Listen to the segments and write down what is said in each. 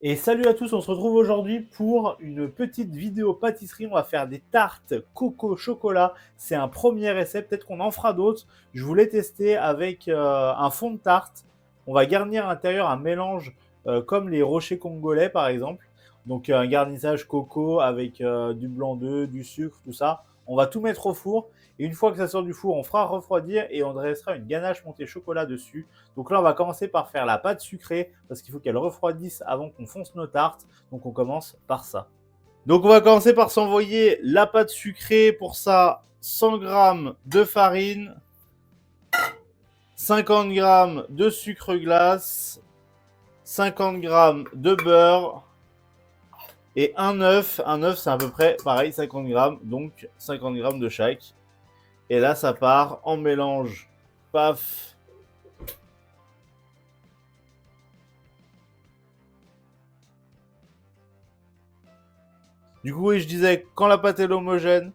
Et salut à tous, on se retrouve aujourd'hui pour une petite vidéo pâtisserie. On va faire des tartes coco chocolat. C'est un premier essai, peut-être qu'on en fera d'autres. Je voulais tester avec un fond de tarte. On va garnir à l'intérieur un mélange comme les rochers congolais par exemple. Donc un garnissage coco avec du blanc d'œuf, du sucre, tout ça. On va tout mettre au four. Et une fois que ça sort du four, on fera refroidir et on dressera une ganache montée chocolat dessus. Donc là, on va commencer par faire la pâte sucrée parce qu'il faut qu'elle refroidisse avant qu'on fonce nos tartes. Donc on commence par ça. Donc on va commencer par s'envoyer la pâte sucrée. Pour ça, 100 g de farine, 50 g de sucre glace, 50 g de beurre et un œuf. Un œuf, c'est à peu près pareil, 50 g, donc 50 g de chaque. Et là, ça part en mélange. Paf. Du coup, oui, je disais, quand la pâte est homogène,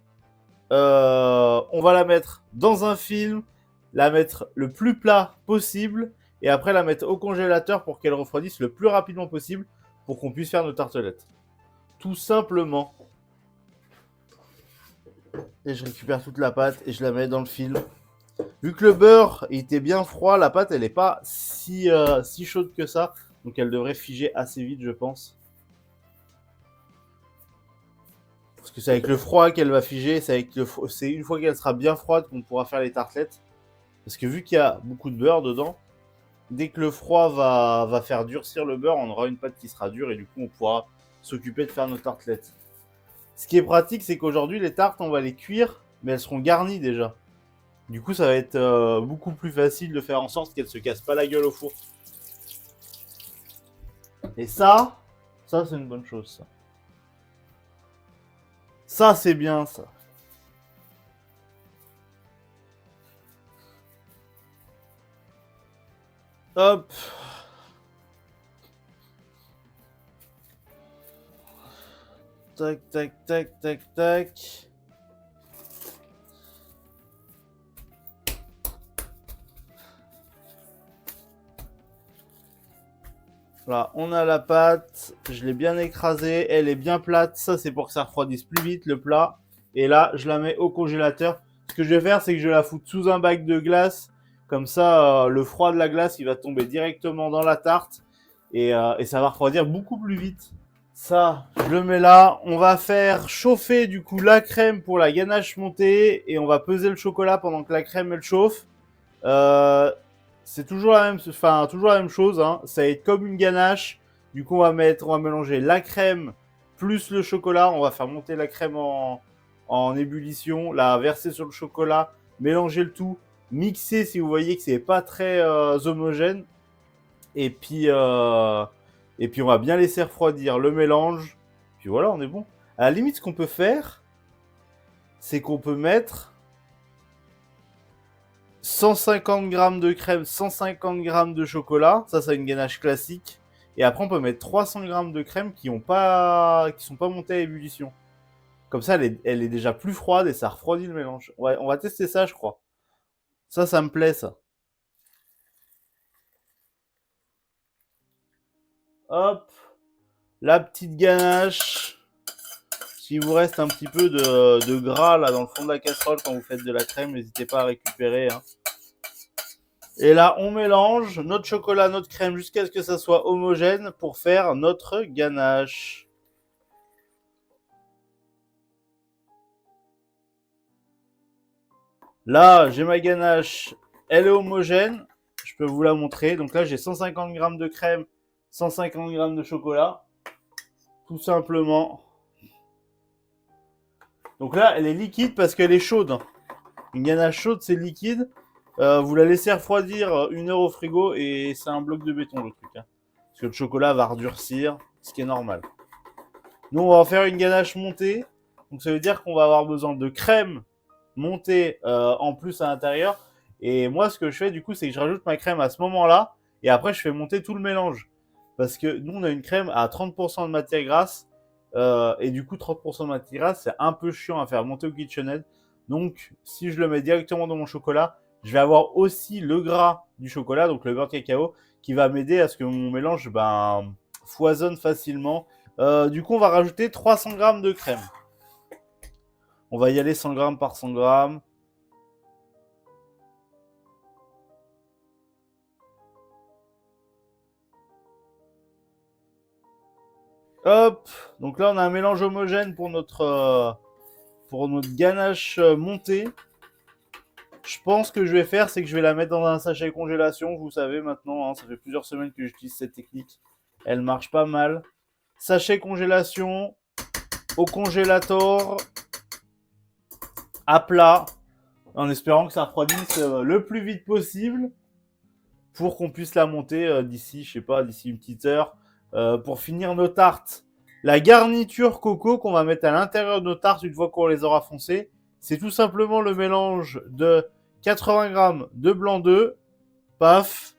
on va la mettre dans un film, la mettre le plus plat possible, et après la mettre au congélateur pour qu'elle refroidisse le plus rapidement possible pour qu'on puisse faire nos tartelettes. Tout simplement. Et je récupère toute la pâte et je la mets dans le film. Vu que le beurre était bien froid, la pâte elle n'est pas si chaude que ça, donc elle devrait figer assez vite, je pense. Parce que c'est avec le froid qu'elle va figer, c'est une fois qu'elle sera bien froide qu'on pourra faire les tartelettes. Parce que vu qu'il y a beaucoup de beurre dedans, dès que le froid va faire durcir le beurre, on aura une pâte qui sera dure et du coup on pourra s'occuper de faire nos tartelettes. Ce qui est pratique, c'est qu'aujourd'hui les tartes, on va les cuire, mais elles seront garnies déjà. Du coup, ça va être beaucoup plus facile de faire en sorte qu'elles se cassent pas la gueule au four. Et ça c'est une bonne chose. Ça c'est bien ça. Hop. Tac, tac, tac, tac, tac. Voilà, on a la pâte, je l'ai bien écrasée, elle est bien plate, ça c'est pour que ça refroidisse plus vite le plat. Et là, je la mets au congélateur. Ce que je vais faire, c'est que je vais la foutre sous un bac de glace. Comme ça, le froid de la glace, il va tomber directement dans la tarte. Et ça va refroidir beaucoup plus vite. Ça, je le mets là. On va faire chauffer du coup la crème pour la ganache montée. Et on va peser le chocolat pendant que la crème elle chauffe. Euh, c'est toujours la même chose. Hein. Ça va être comme une ganache. Du coup, on va mélanger la crème plus le chocolat. On va faire monter la crème en ébullition, la verser sur le chocolat, mélanger le tout, mixer si vous voyez que c'est pas très homogène. Et puis, euh, et puis, on va bien laisser refroidir le mélange. Puis voilà, on est bon. À la limite, ce qu'on peut faire, c'est qu'on peut mettre 150 grammes de crème, 150 grammes de chocolat. Ça, c'est une ganache classique. Et après, on peut mettre 300 grammes de crème qui sont pas montées à ébullition. Comme ça, elle est déjà plus froide et ça refroidit le mélange. Ouais, on va tester ça, je crois. Ça me plaît, ça. Hop, la petite ganache. S'il vous reste un petit peu de gras là dans le fond de la casserole quand vous faites de la crème, n'hésitez pas à récupérer. Hein. Et là, on mélange notre chocolat, notre crème jusqu'à ce que ça soit homogène pour faire notre ganache. Là, j'ai ma ganache, elle est homogène. Je peux vous la montrer. Donc là, j'ai 150 grammes de crème, 150 grammes de chocolat. Tout simplement. Donc là, elle est liquide parce qu'elle est chaude. Une ganache chaude, c'est liquide. Vous la laissez refroidir 1 heure au frigo et c'est un bloc de béton le truc. Hein. Parce que le chocolat va redurcir, ce qui est normal. Nous, on va en faire une ganache montée. Donc ça veut dire qu'on va avoir besoin de crème montée en plus à l'intérieur. Et moi, ce que je fais du coup, c'est que je rajoute ma crème à ce moment-là. Et après, je fais monter tout le mélange. Parce que nous, on a une crème à 30% de matière grasse. Et du coup, 30% de matière grasse, c'est un peu chiant à faire monter au KitchenAid. Donc, si je le mets directement dans mon chocolat, je vais avoir aussi le gras du chocolat, donc le beurre de cacao, qui va m'aider à ce que mon mélange foisonne facilement. Du coup, on va rajouter 300 g de crème. On va y aller 100 g par 100 g. Hop, donc là on a un mélange homogène pour notre ganache montée. Je pense que je vais faire, c'est que je vais la mettre dans un sachet congélation. Vous savez maintenant, hein, ça fait plusieurs semaines que j'utilise cette technique. Elle marche pas mal. Sachet congélation, au congélateur, à plat, en espérant que ça refroidisse le plus vite possible pour qu'on puisse la monter d'ici, je sais pas, d'ici une petite heure. Pour finir nos tartes, la garniture coco qu'on va mettre à l'intérieur de nos tartes une fois qu'on les aura foncées, c'est tout simplement le mélange de 80 g de blanc d'œuf, paf,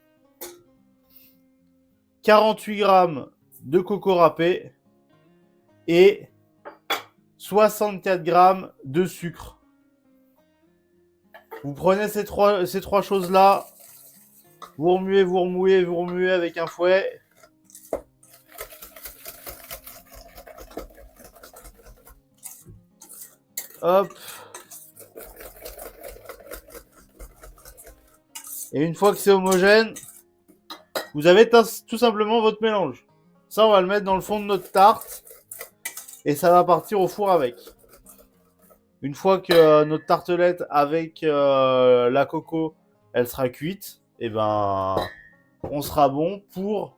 48 g de coco râpé et 64 g de sucre. Vous prenez ces trois choses-là, vous remuez, vous remuez, vous remuez avec un fouet. Hop. Et une fois que c'est homogène, vous avez tout simplement votre mélange. Ça, on va le mettre dans le fond de notre tarte. Et ça va partir au four avec. Une fois que notre tartelette avec la coco, elle sera cuite, et ben, on sera bon pour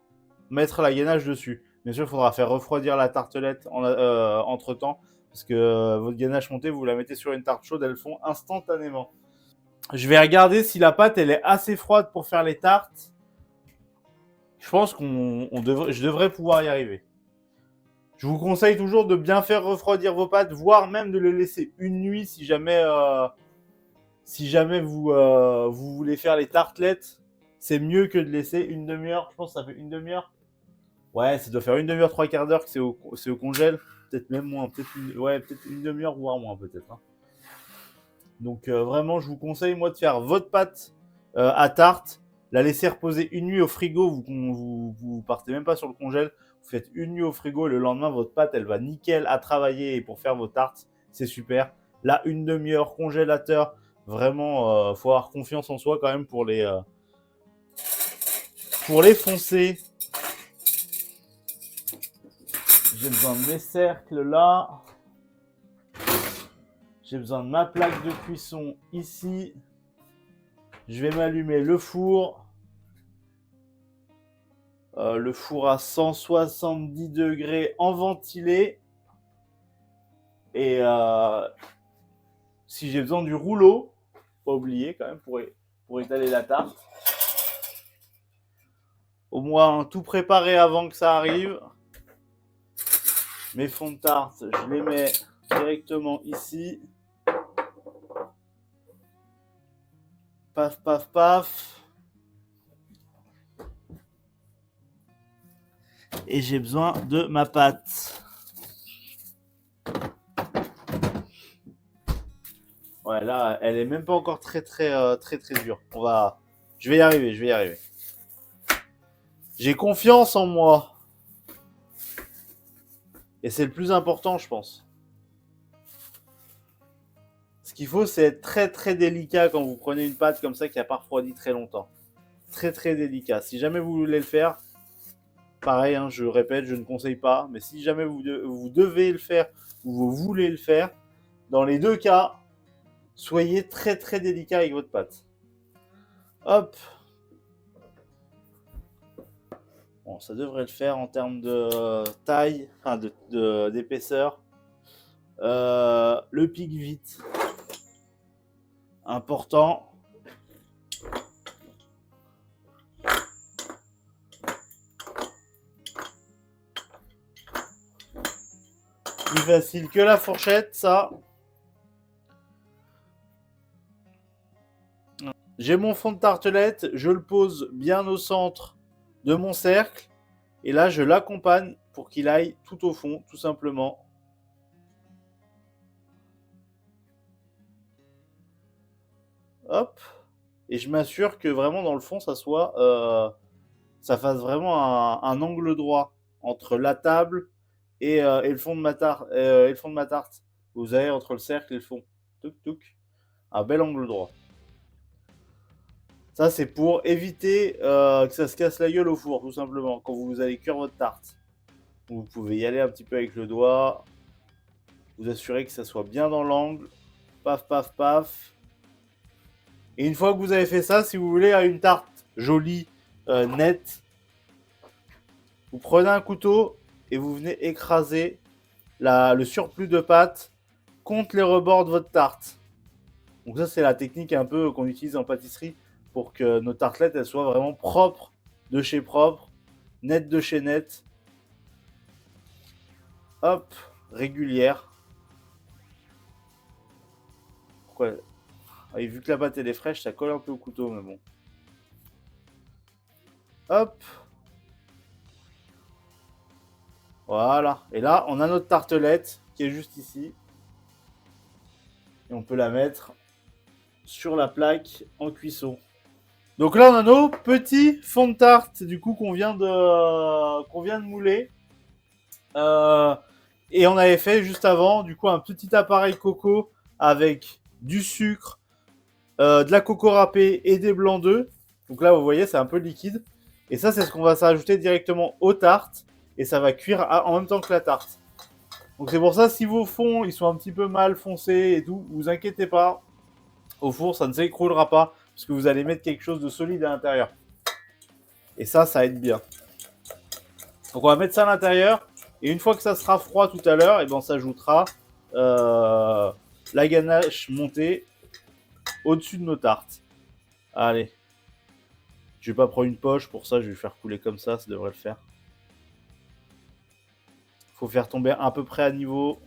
mettre la ganache dessus. Bien sûr, il faudra faire refroidir la tartelette entre temps. Parce que votre ganache montée, vous la mettez sur une tarte chaude, elles font instantanément. Je vais regarder si la pâte elle est assez froide pour faire les tartes. Je pense je devrais pouvoir y arriver. Je vous conseille toujours de bien faire refroidir vos pâtes, voire même de les laisser une nuit si jamais vous voulez faire les tartelettes. C'est mieux que de laisser une demi-heure. Je pense que ça fait une demi-heure. Ouais, ça doit faire une demi-heure, trois quarts d'heure que c'est au congèle. Peut-être même moins. Peut-être une demi-heure, voire moins peut-être. Hein. Donc vraiment, je vous conseille moi de faire votre pâte à tarte, la laisser reposer une nuit au frigo. Vous partez même pas sur le congèle. Vous faites une nuit au frigo et le lendemain, votre pâte, elle va nickel à travailler et pour faire vos tartes. C'est super. Là, une demi-heure congélateur. Vraiment, faut avoir confiance en soi quand même pour les foncer. J'ai besoin de mes cercles là. J'ai besoin de ma plaque de cuisson ici. Je vais m'allumer le four. Le four à 170 degrés en ventilé. Et si j'ai besoin du rouleau, pas oublier quand même pour étaler la tarte. Au moins tout préparé avant que ça arrive. Mes fonds de tarte, je les mets directement ici. Paf, paf, paf. Et j'ai besoin de ma pâte. Ouais, là, elle est même pas encore très dure. Je vais y arriver. J'ai confiance en moi. Et c'est le plus important, je pense. Ce qu'il faut, c'est être très délicat quand vous prenez une pâte comme ça qui n'a pas refroidi très longtemps. Très délicat. Si jamais vous voulez le faire, pareil, hein, je répète, je ne conseille pas. Mais si jamais vous devez le faire ou vous voulez le faire, dans les deux cas, soyez très délicat avec votre pâte. Hop. Bon, ça devrait le faire en termes de taille, enfin d'épaisseur. Le pic vite. Important. Plus facile que la fourchette, ça. J'ai mon fond de tartelette, je le pose bien au centre de mon cercle. Et là, je l'accompagne pour qu'il aille tout au fond, tout simplement. Hop. Et je m'assure que vraiment dans le fond, ça fasse vraiment un angle droit entre la table et le fond de ma tarte. Vous avez entre le cercle et le fond. Touc, touc. Un bel angle droit. Ça, c'est pour éviter que ça se casse la gueule au four, tout simplement, quand vous allez cuire votre tarte. Vous pouvez y aller un petit peu avec le doigt. Vous assurez que ça soit bien dans l'angle. Paf, paf, paf. Et une fois que vous avez fait ça, si vous voulez une tarte jolie, nette, vous prenez un couteau et vous venez écraser le surplus de pâte contre les rebords de votre tarte. Donc ça, c'est la technique un peu qu'on utilise en pâtisserie pour que nos tartelettes, elles soient vraiment propres de chez propre, nettes de chez net. Hop, régulière. Pourquoi vu que la pâte elle est fraîche, ça colle un peu au couteau, mais bon. Hop. Voilà. Et là, on a notre tartelette qui est juste ici. Et on peut la mettre sur la plaque en cuisson. Donc là, on a nos petits fonds de tarte, du coup, qu'on vient de mouler. Et on avait fait juste avant, du coup, un petit appareil coco avec du sucre, de la coco râpée et des blancs d'œufs. Donc là, vous voyez, c'est un peu liquide. Et ça, c'est ce qu'on va s'ajouter directement aux tartes. Et ça va cuire en même temps que la tarte. Donc c'est pour ça, si vos fonds, ils sont un petit peu mal foncés et tout, vous inquiétez pas. Au four, ça ne s'écroulera pas. Parce que vous allez mettre quelque chose de solide à l'intérieur. Et ça aide bien. Donc on va mettre ça à l'intérieur. Et une fois que ça sera froid tout à l'heure, et ben on s'ajoutera la ganache montée au-dessus de nos tartes. Allez. Je vais pas prendre une poche, pour ça je vais faire couler comme ça devrait le faire. Faut faire tomber à peu près à niveau.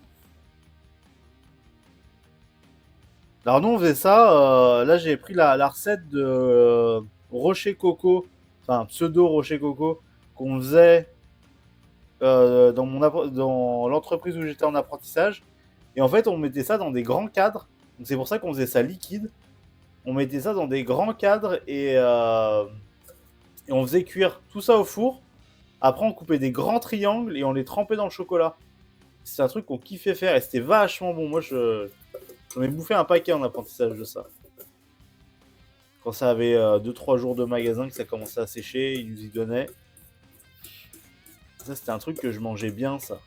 Alors nous on faisait ça, là j'ai pris la recette de Rocher Coco, enfin pseudo Rocher Coco, qu'on faisait dans l'entreprise où j'étais en apprentissage. Et en fait on mettait ça dans des grands cadres, donc c'est pour ça qu'on faisait ça liquide. On mettait ça dans des grands cadres et on faisait cuire tout ça au four. Après, on coupait des grands triangles et on les trempait dans le chocolat. C'est un truc qu'on kiffait faire et c'était vachement bon. Moi, j'en ai bouffé un paquet en apprentissage de ça. Quand ça avait 2-3 jours de magasin, que ça commençait à sécher, ils nous y donnaient. Ça, c'était un truc que je mangeais bien, ça.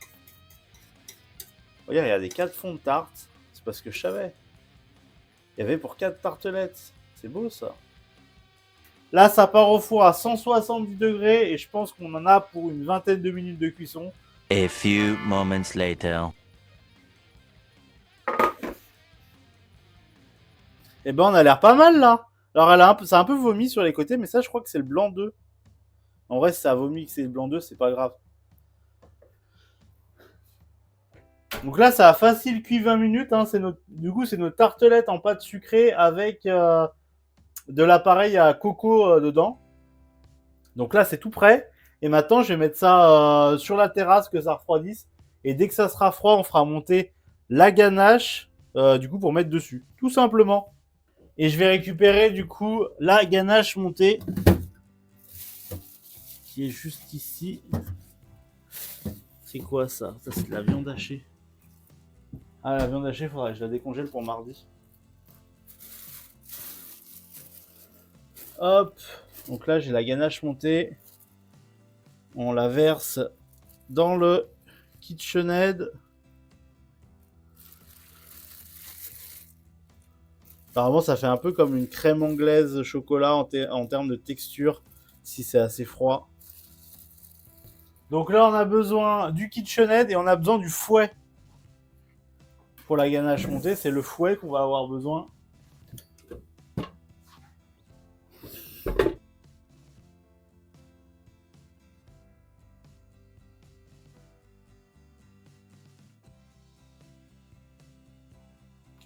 Regarde, il y a des 4 fonds de tarte. C'est parce que je savais. Il y avait pour 4 tartelettes. C'est beau, ça. Là, ça part au four à 170 degrés et je pense qu'on en a pour une vingtaine de minutes de cuisson. A few moments later. Eh ben, on a l'air pas mal là. Alors, ça a un peu vomi sur les côtés, mais ça, je crois que c'est le blanc d'œuf. En vrai, si ça a vomi que c'est le blanc d'œuf, c'est pas grave. Donc là, ça a facile cuit 20 minutes. Hein. Du coup, c'est notre tartelette en pâte sucrée avec de l'appareil à coco dedans. Donc là, c'est tout prêt. Et maintenant, je vais mettre ça sur la terrasse, que ça refroidisse. Et dès que ça sera froid, on fera monter la ganache, du coup, pour mettre dessus. Tout simplement. Et je vais récupérer, du coup, la ganache montée. Qui est juste ici. C'est quoi ça? Ça, c'est de la viande hachée. Ah, la viande hachée, faudrait que je la décongèle pour mardi. Hop. Donc là, j'ai la ganache montée. On la verse dans le KitchenAid. Apparemment, ça fait un peu comme une crème anglaise chocolat en termes de texture, si c'est assez froid. Donc là, on a besoin du KitchenAid et on a besoin du fouet. Pour la ganache montée, c'est le fouet qu'on va avoir besoin.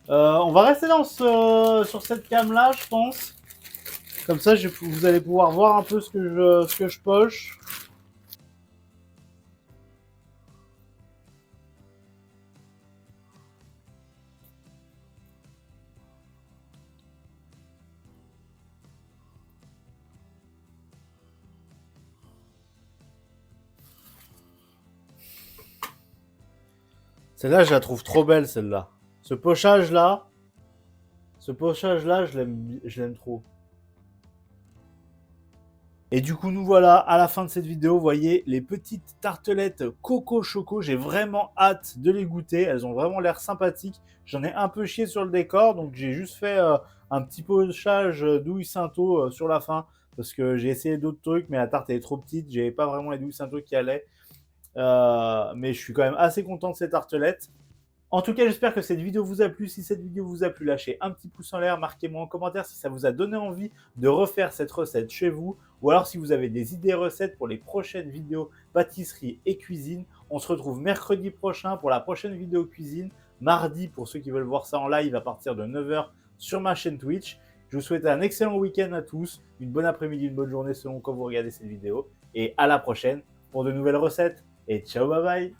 On va rester sur cette cam là, je pense. Comme ça, vous allez pouvoir voir un peu ce que je poche. Celle-là, je la trouve trop belle, celle-là. Ce pochage-là, je l'aime trop. Et du coup, nous voilà à la fin de cette vidéo. Vous voyez les petites tartelettes Coco Choco. J'ai vraiment hâte de les goûter. Elles ont vraiment l'air sympathiques. J'en ai un peu chié sur le décor. Donc, j'ai juste fait un petit pochage douille Sainto sur la fin. Parce que j'ai essayé d'autres trucs, mais la tarte est trop petite. J'avais pas vraiment les douilles Sainto qui allaient. Mais je suis quand même assez content de ces tartelettes. En tout cas, j'espère que cette vidéo vous a plu. Si cette vidéo vous a plu, lâchez un petit pouce en l'air, marquez-moi en commentaire si ça vous a donné envie de refaire cette recette chez vous, ou alors si vous avez des idées recettes pour les prochaines vidéos pâtisserie et cuisine. On se retrouve mercredi prochain pour la prochaine vidéo cuisine, mardi pour ceux qui veulent voir ça en live à partir de 9 h sur ma chaîne Twitch. Je vous souhaite un excellent week-end à tous, une bonne après-midi, une bonne journée selon quand vous regardez cette vidéo, et à la prochaine pour de nouvelles recettes. Et ciao, bye bye.